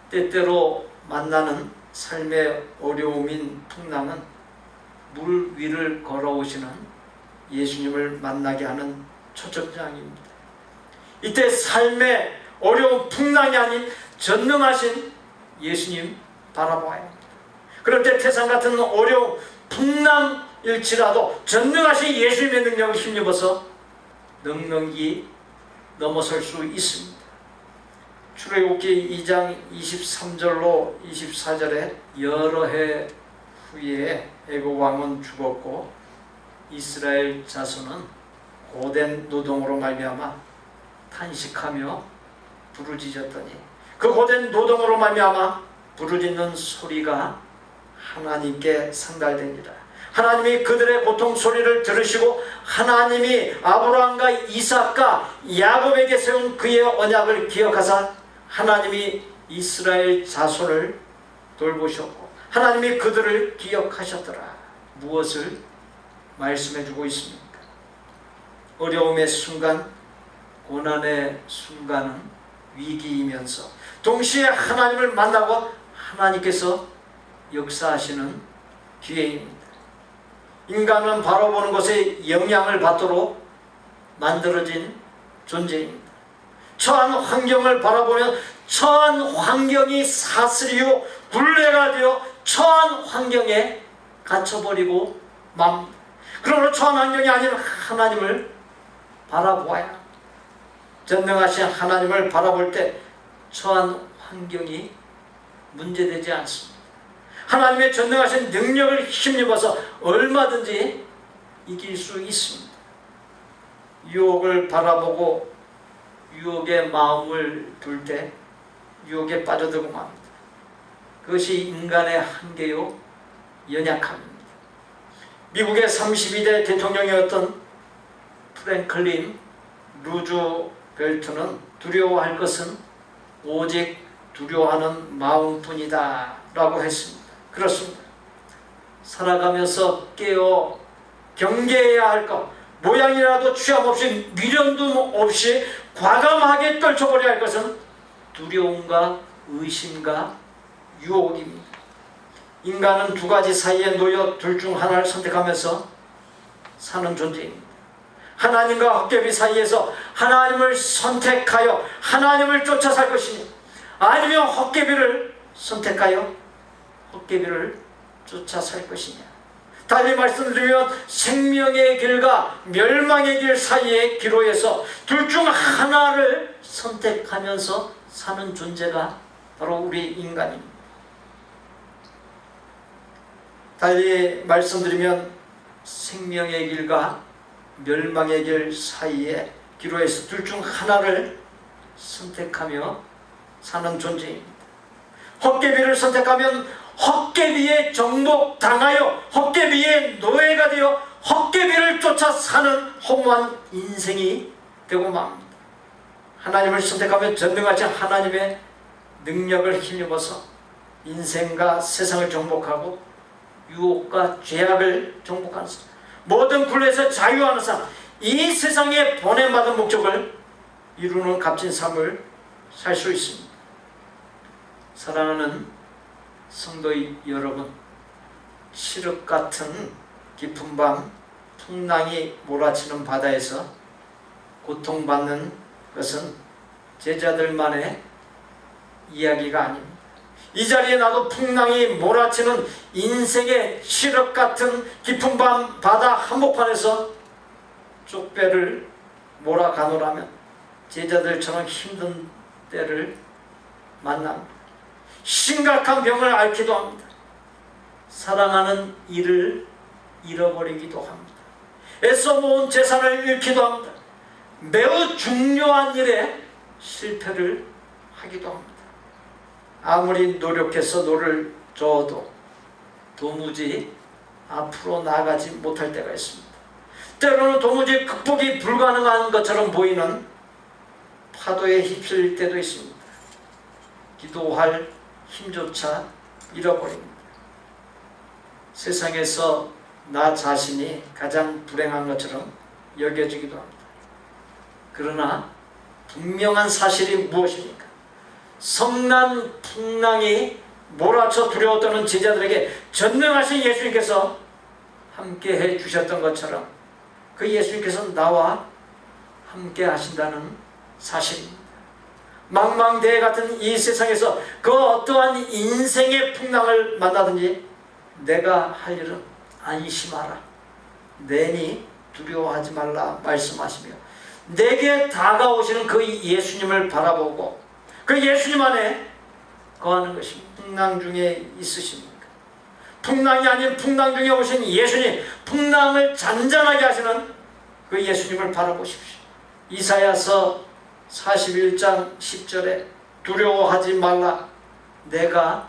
때때로 만나는 삶의 어려움인 풍랑은 물 위를 걸어오시는 예수님을 만나게 하는 초청장입니다. 이때 삶의 어려운 풍랑이 아닌 전능하신 예수님 바라보아야 합니다. 그럴 때 태산 같은 어려운 풍랑일지라도 전능하신 예수님의 능력을 힘입어서 넉넉히 넘어설 수 있습니다. 출애굽기 2장 23절로 24절에 여러 해 후에 애굽 왕은 죽었고 이스라엘 자손은 고된 노동으로 말미암아 탄식하며 부르짖었더니 그 고된 노동으로 말미암아 부르짖는 소리가 하나님께 상달되니라. 하나님이 그들의 고통 소리를 들으시고 하나님이 아브라함과 이삭과 야곱에게 세운 그의 언약을 기억하사 하나님이 이스라엘 자손을 돌보셨고 하나님이 그들을 기억하셨더라. 무엇을 말씀해주고 있습니까? 어려움의 순간, 고난의 순간은 위기이면서 동시에 하나님을 만나고 하나님께서 역사하시는 기회입니다. 인간은 바라보는 것에 영향을 받도록 만들어진 존재입니다. 처한 환경을 바라보면 처한 환경이 사슬이요 굴레가 되어 처한 환경에 갇혀버리고 맙니다. 그러므로 처한 환경이 아닌 하나님을 바라보아야 전능하신 하나님을 바라볼 때 처한 환경이 문제되지 않습니다. 하나님의 전능하신 능력을 힘입어서 얼마든지 이길 수 있습니다. 유혹을 바라보고 유혹의 마음을 둘 때 유혹에 빠져들고 맙니다. 그것이 인간의 한계요 연약함입니다. 미국의 32대 대통령이었던 프랭클린 루즈벨트는 두려워할 것은 오직 두려워하는 마음뿐이다 라고 했습니다. 그렇습니다. 살아가면서 깨어 경계해야 할 것, 모양이라도 취함 없이 미련도 없이 과감하게 떨쳐버려야 할 것은 두려움과 의심과 유혹입니다. 인간은 두 가지 사이에 놓여 둘 중 하나를 선택하면서 사는 존재입니다. 하나님과 헛개비 사이에서 하나님을 선택하여 하나님을 쫓아 살 것이니 아니면 헛개비를 선택하여 헛개비를 쫓아 살 것이냐. 달리 말씀드리면 생명의 길과 멸망의 길 사이의 기로에서 둘 중 하나를 선택하면서 사는 존재가 바로 우리 인간입니다. 달리 말씀드리면 생명의 길과 멸망의 길 사이의 기로에서 둘 중 하나를 선택하며 사는 존재입니다. 헛개비를 선택하면 헛개비에 정복당하여 헛개비의 노예가 되어 헛개비를 쫓아 사는 허무한 인생이 되고 맙니다. 하나님을 선택하면 전능하신 하나님의 능력을 힘입어서 인생과 세상을 정복하고 유혹과 죄악을 정복하는 사람, 모든 굴레에서 자유하는 사람, 이 세상에 보냄받은 목적을 이루는 값진 삶을 살 수 있습니다. 사랑하는 성도 여러분, 칠흑 같은 깊은 밤 풍랑이 몰아치는 바다에서 고통받는 것은 제자들만의 이야기가 아닙니다. 이 자리에 나도 풍랑이 몰아치는 인생의 칠흑 같은 깊은 밤 바다 한복판에서 쪽배를 몰아가노라면 제자들처럼 힘든 때를 만납니다. 심각한 병을 앓기도 합니다. 사랑하는 이를 잃어버리기도 합니다. 애써 모은 재산을 잃기도 합니다. 매우 중요한 일에 실패를 하기도 합니다. 아무리 노력해서 노를 저어도 도무지 앞으로 나아가지 못할 때가 있습니다. 때로는 도무지 극복이 불가능한 것처럼 보이는 파도에 휩쓸릴 때도 있습니다. 기도할 힘조차 잃어버립니다. 세상에서 나 자신이 가장 불행한 것처럼 여겨지기도 합니다. 그러나 분명한 사실이 무엇입니까? 성난 풍랑이 몰아쳐 두려워 떠는 제자들에게 전능하신 예수님께서 함께 해 주셨던 것처럼 그 예수님께서 나와 함께 하신다는 사실입니다. 망망대해 같은 이 세상에서 그 어떠한 인생의 풍랑을 만나든지 내가 할 일은 안심하라, 내니 두려워하지 말라 말씀하시며 내게 다가오시는 그 예수님을 바라보고 그 예수님 안에 거하는 것이 풍랑 중에 있으십니까? 풍랑이 아닌 풍랑 중에 오신 예수님, 풍랑을 잔잔하게 하시는 그 예수님을 바라보십시오. 이사야서 41장 10절에 두려워하지 말라, 내가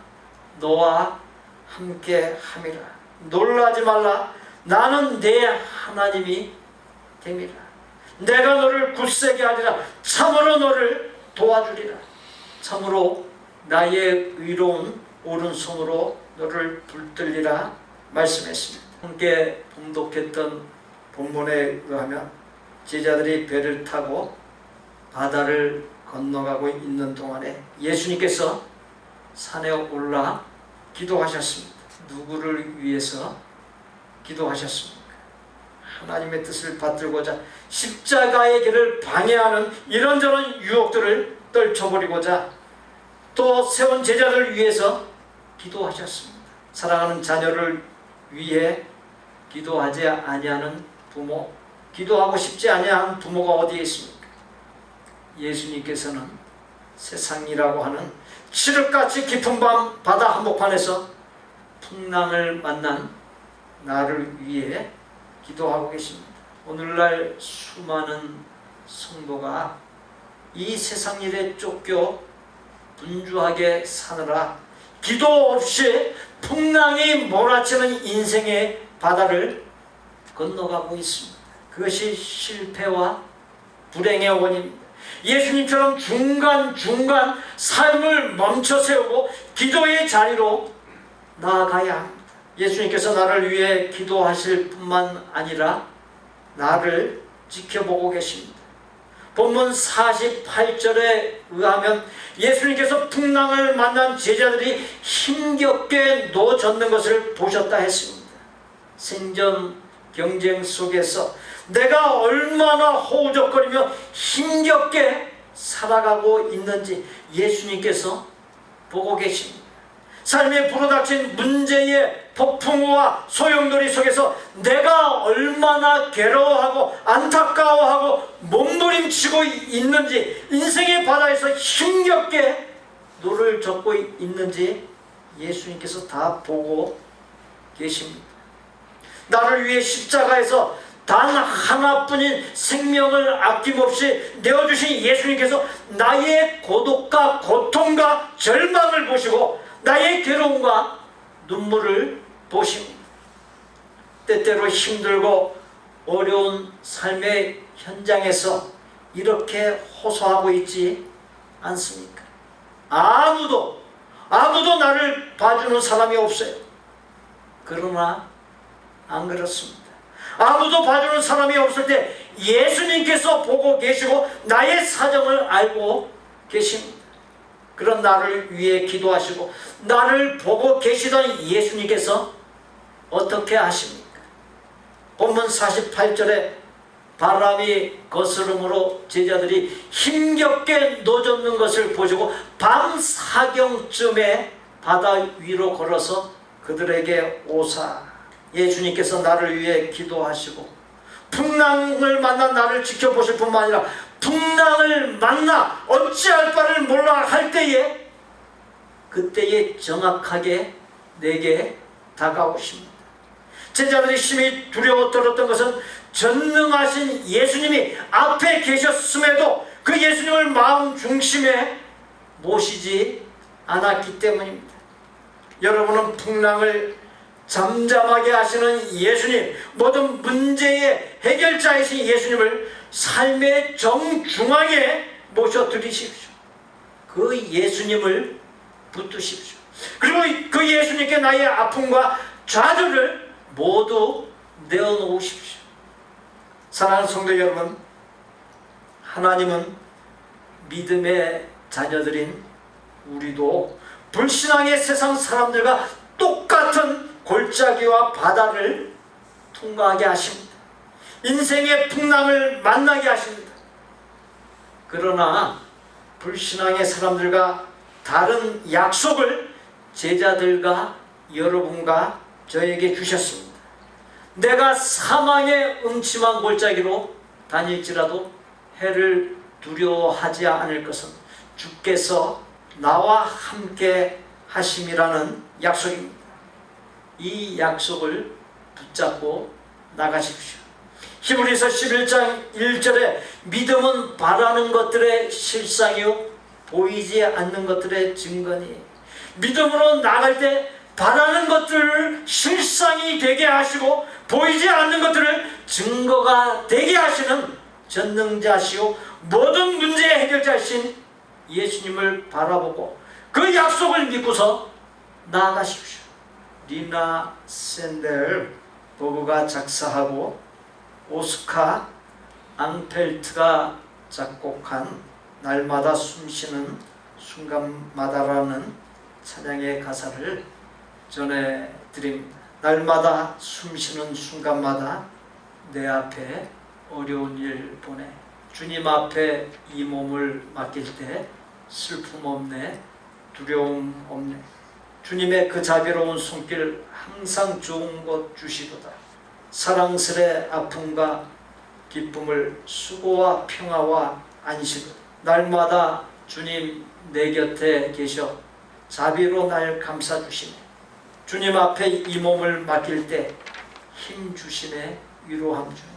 너와 함께 함이라. 놀라지 말라, 나는 내 하나님이 됨이라. 내가 너를 굳세게 하리라. 참으로 너를 도와주리라. 참으로 나의 의로운 오른손으로 너를 붙들리라 말씀했습니다. 함께 봉독했던 본문에 의하면 제자들이 배를 타고 바다를 건너가고 있는 동안에 예수님께서 산에 올라 기도하셨습니다. 누구를 위해서 기도하셨습니까? 하나님의 뜻을 받들고자 십자가의 길을 방해하는 이런저런 유혹들을 떨쳐버리고자 또 세운 제자들을 위해서 기도하셨습니다. 사랑하는 자녀를 위해 기도하지 아니하는 부모, 기도하고 싶지 아니한 부모가 어디에 있습니까? 예수님께서는 세상이라고 하는 칠흑같이 깊은 밤 바다 한복판에서 풍랑을 만난 나를 위해 기도하고 계십니다. 오늘날 수많은 성도가 이 세상 일에 쫓겨 분주하게 사느라 기도 없이 풍랑이 몰아치는 인생의 바다를 건너가고 있습니다. 그것이 실패와 불행의 원인입니다. 예수님처럼 중간중간 삶을 멈춰 세우고 기도의 자리로 나아가야 합니다. 예수님께서 나를 위해 기도하실 뿐만 아니라 나를 지켜보고 계십니다. 본문 48절에 의하면 예수님께서 풍랑을 만난 제자들이 힘겹게 노젓는 것을 보셨다 했습니다. 생존 경쟁 속에서 내가 얼마나 허우적거리며 힘겹게 살아가고 있는지 예수님께서 보고 계십니다. 삶에 불어닥친 문제의 폭풍우와 소용돌이 속에서 내가 얼마나 괴로워하고 안타까워하고 몸부림치고 있는지, 인생의 바다에서 힘겹게 노를 젓고 있는지 예수님께서 다 보고 계십니다. 나를 위해 십자가에서 단 하나뿐인 생명을 아낌없이 내어주신 예수님께서 나의 고독과 고통과 절망을 보시고 나의 괴로움과 눈물을 보십니다. 때때로 힘들고 어려운 삶의 현장에서 이렇게 호소하고 있지 않습니까? 아무도 나를 봐주는 사람이 없어요. 그러나 안 그렇습니다. 아무도 봐주는 사람이 없을 때 예수님께서 보고 계시고 나의 사정을 알고 계십니다. 그런 나를 위해 기도하시고 나를 보고 계시던 예수님께서 어떻게 하십니까? 본문 48절에 바람이 거스름으로 제자들이 힘겹게 노젓는 것을 보시고 밤 사경쯤에 바다 위로 걸어서 그들에게 오사. 예수님께서 나를 위해 기도하시고 풍랑을 만나 나를 지켜보실 뿐만 아니라 풍랑을 만나 어찌할 바를 몰라 할 때에 그때에 정확하게 내게 다가오십니다. 제자들이 심히 두려워 떨었던 것은 전능하신 예수님이 앞에 계셨음에도 그 예수님을 마음 중심에 모시지 않았기 때문입니다. 여러분은 풍랑을 잠잠하게 하시는 예수님, 모든 문제의 해결자이신 예수님을 삶의 정중앙에 모셔드리십시오. 그 예수님을 붙드십시오. 그리고 그 예수님께 나의 아픔과 좌절을 모두 내어놓으십시오. 사랑하는 성도 여러분, 하나님은 믿음의 자녀들인 우리도 불신앙의 세상 사람들과 똑같은 골짜기와 바다를 통과하게 하십니다. 인생의 풍랑을 만나게 하십니다. 그러나 불신앙의 사람들과 다른 약속을 제자들과 여러분과 저에게 주셨습니다. 내가 사망의 음침한 골짜기로 다닐지라도 해를 두려워하지 않을 것은 주께서 나와 함께 하심이라는 약속입니다. 이 약속을 붙잡고 나가십시오. 히브리서 11장 1절에 믿음은 바라는 것들의 실상이요 보이지 않는 것들의 증거니, 믿음으로 나갈 때 바라는 것들을 실상이 되게 하시고 보이지 않는 것들을 증거가 되게 하시는 전능자시오 모든 문제의 해결자이신 예수님을 바라보고 그 약속을 믿고서 나아가십시오. 리나 샌델버그가 작사하고 오스카 앙펠트가 작곡한 날마다 숨쉬는 순간마다라는 찬양의 가사를 전해드립니다. 날마다 숨쉬는 순간마다 내 앞에 어려운 일 보내. 주님 앞에 이 몸을 맡길 때 슬픔 없네, 두려움 없네. 주님의 그 자비로운 손길 항상 좋은 것 주시도다. 사랑스레 아픔과 기쁨을 수고와 평화와 안식을. 날마다 주님 내 곁에 계셔 자비로 날 감싸주시네. 주님 앞에 이 몸을 맡길 때 힘 주시네, 위로함 주네.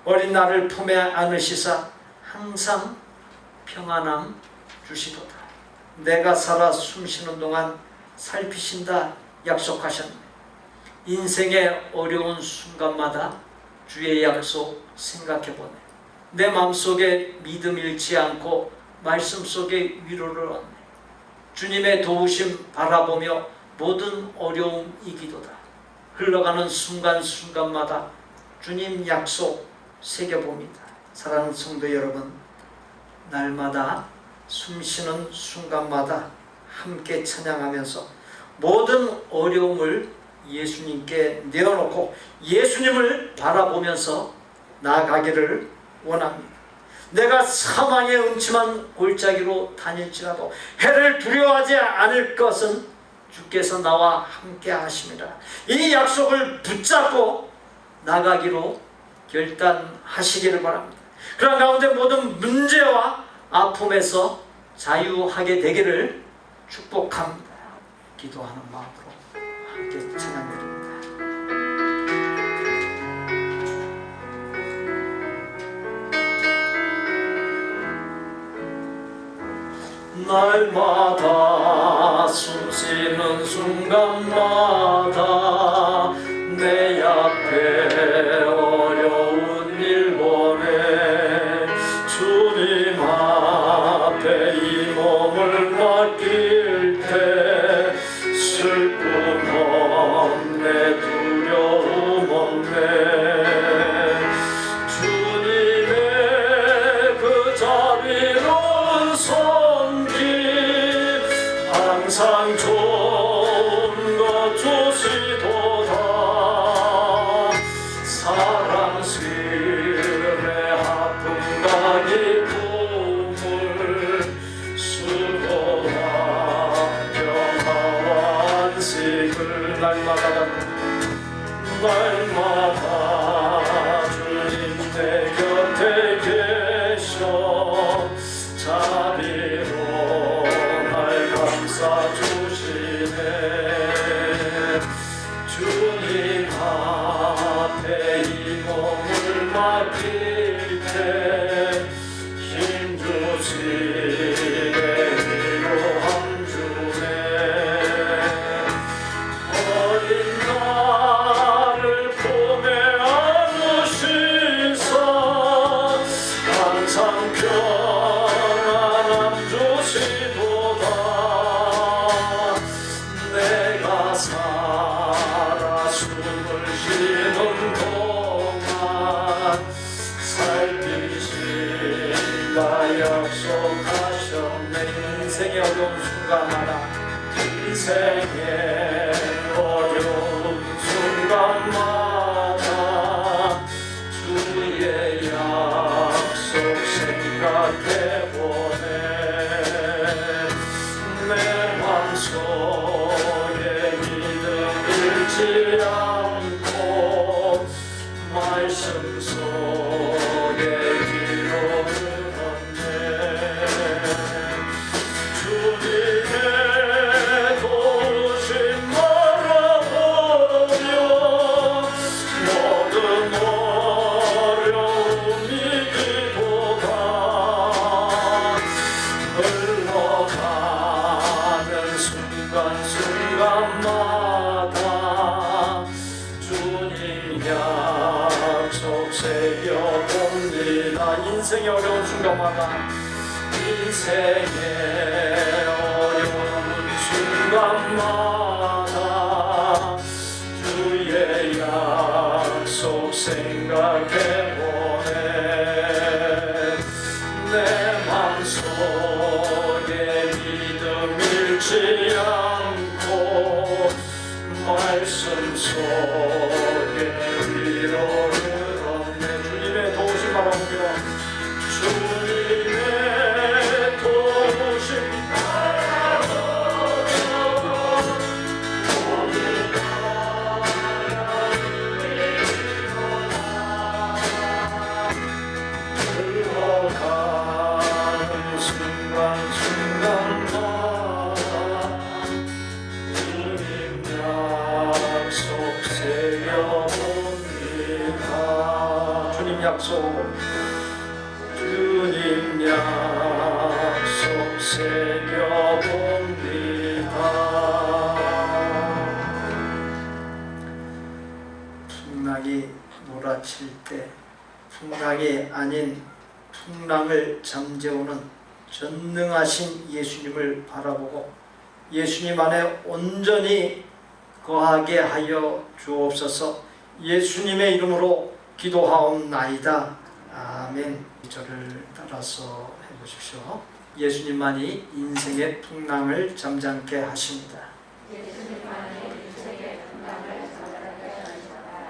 어린 나를 품에 안으시사 항상 평안함 주시도다. 내가 살아 숨쉬는 동안 살피신다 약속하셨네. 인생의 어려운 순간마다 주의 약속 생각해보네. 내 마음속에 믿음 잃지 않고 말씀 속에 위로를 얻네. 주님의 도우심 바라보며 모든 어려움 이기도다. 흘러가는 순간순간마다 주님 약속 새겨봅니다. 사랑하는 성도 여러분, 날마다 숨쉬는 순간마다 함께 찬양하면서 모든 어려움을 예수님께 내어놓고 예수님을 바라보면서 나아가기를 원합니다. 내가 사망의 음침한 골짜기로 다닐지라도 해를 두려워하지 않을 것은 주께서 나와 함께 하심이라. 이 약속을 붙잡고 나가기로 결단하시기를 바랍니다. 그런 가운데 모든 문제와 아픔에서 자유하게 되기를 축복합니다. 기도하는 마음으로 함께 찬양드립니다. 날마다 숨쉬는 순간마다 내 앞에 어려운 일 보내. 주님 앞에 이 몸을 맡길 때 슬픔 없네, 세상 좋은 것 주시도다 사랑스레 아픔과 기쁨을 수고와 평화와 안식을 날마다 주님 내 곁에 계셔 자비로 날 감싸주시네 주님 앞에 이 몸을 맡길 때 힘주시네 위로함 주네 어린 나를 품에 안으시사 항상 평안함 주시도다 내가 살아 숨을 쉬는 동안 살피신다 약속하셨네 인생의 어려운 순간마다 인생의 어려운 순간마다 주의 약속 생각해보네 내 맘속에 믿음 잃지 않고 말씀 속에 위로를 얻네 주님의 도우심 바라보며 모든 어려움이 기도가 흘러가는 순간순간마다 주님 약속 새겨봅니다 인생의 어려운 순간마다 인생의 어려운 순간마다 주의 약속 생각해보네 내 맘속에 믿음 잃지 않고 말씀 속에 위로를 얻네 주님의 도우심 바라보며 주님의 도우심 흘러가는 순간순간마다 주님 약속 새겨봅니다 주님 약속 새겨봅니다 풍랑이 몰아칠 때 풍랑이 아닌 풍랑을 잠재우는 전능하신 예수님을 바라보고 예수님 안에 온전히 거하게 하여 주옵소서 예수님의 이름으로 기도하옵나이다. 아멘. 저를 따라서 해보십시오. 예수님만이 인생의 풍랑을 잠잠케 하십니다.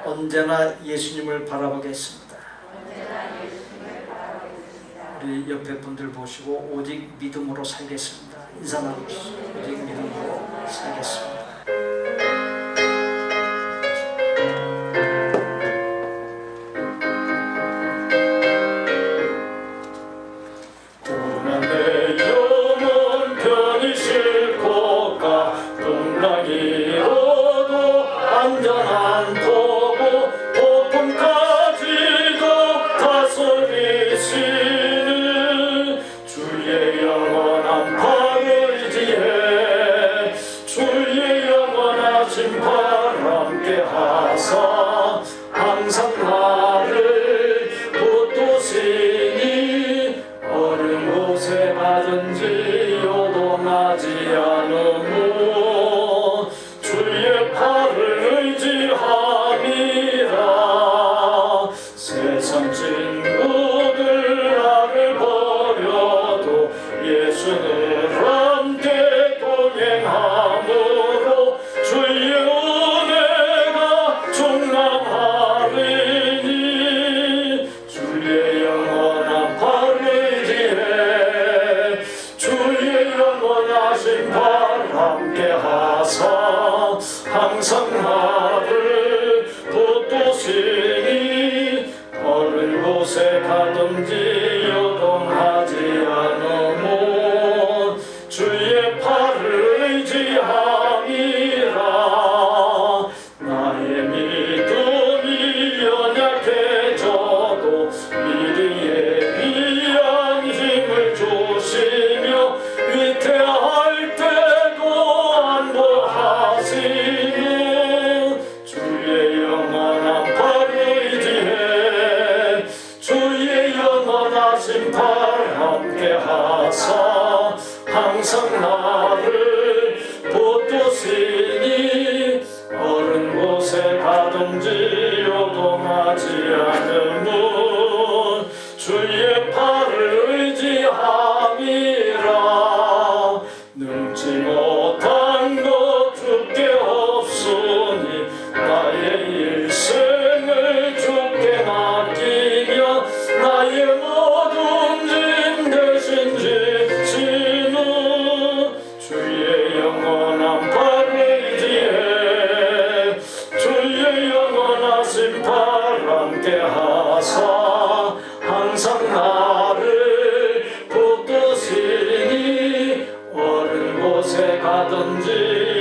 언제나 예수님을 바라보겠습니다. 우리 옆에 분들 보시고 오직 믿음으로 살겠습니다. 인사 나누시죠. 오직 믿음으로 살겠습니다. 주의 영원한 박을 지혜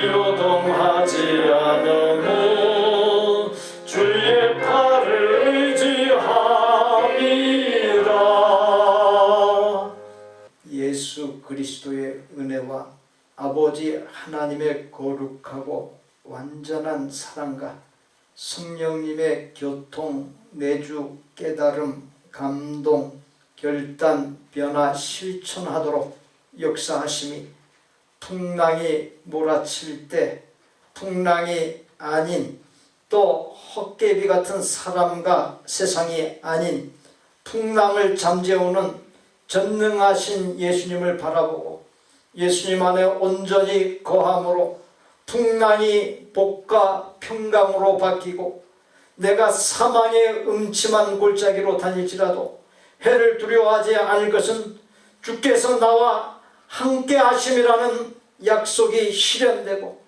요동하지 않으무 주의 팔을 의지함이라. 예수 그리스도의 은혜와 아버지 하나님의 거룩하고 완전한 사랑과 성령님의 교통, 내주, 깨달음, 감동, 결단, 변화, 실천하도록 역사하심이 풍랑이 몰아칠 때 풍랑이 아닌 또 헛개비 같은 사람과 세상이 아닌 풍랑을 잠재우는 전능하신 예수님을 바라보고 예수님 안에 온전히 거함으로 풍랑이 복과 평강으로 바뀌고 내가 사망의 음침한 골짜기로 다닐지라도 해를 두려워하지 않을 것은 주께서 나와 함께 하심이라는 약속이 실현되고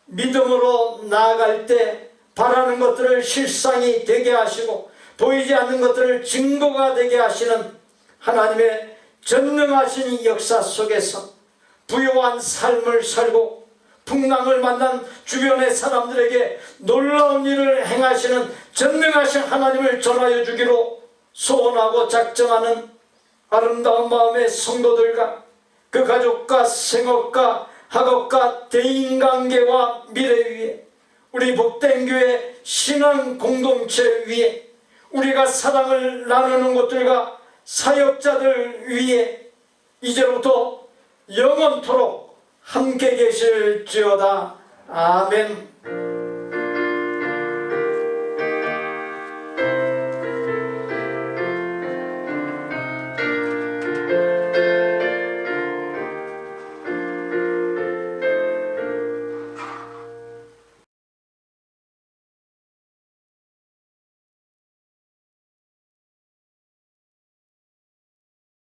믿음으로 나아갈 때 바라는 것들을 실상이 되게 하시고 보이지 않는 것들을 증거가 되게 하시는 하나님의 전능하신 역사 속에서 부요한 삶을 살고 풍랑을 만난 주변의 사람들에게 놀라운 일을 행하시는 전능하신 하나님을 전하여 주기로 소원하고 작정하는 아름다운 마음의 성도들과 그 가족과 생업과 학업과 대인관계와 미래 위에 우리 복된 교회 신앙 공동체 위에 우리가 사랑을 나누는 곳들과 사역자들 위에 이제부터 영원토록 함께 계실지어다. 아멘.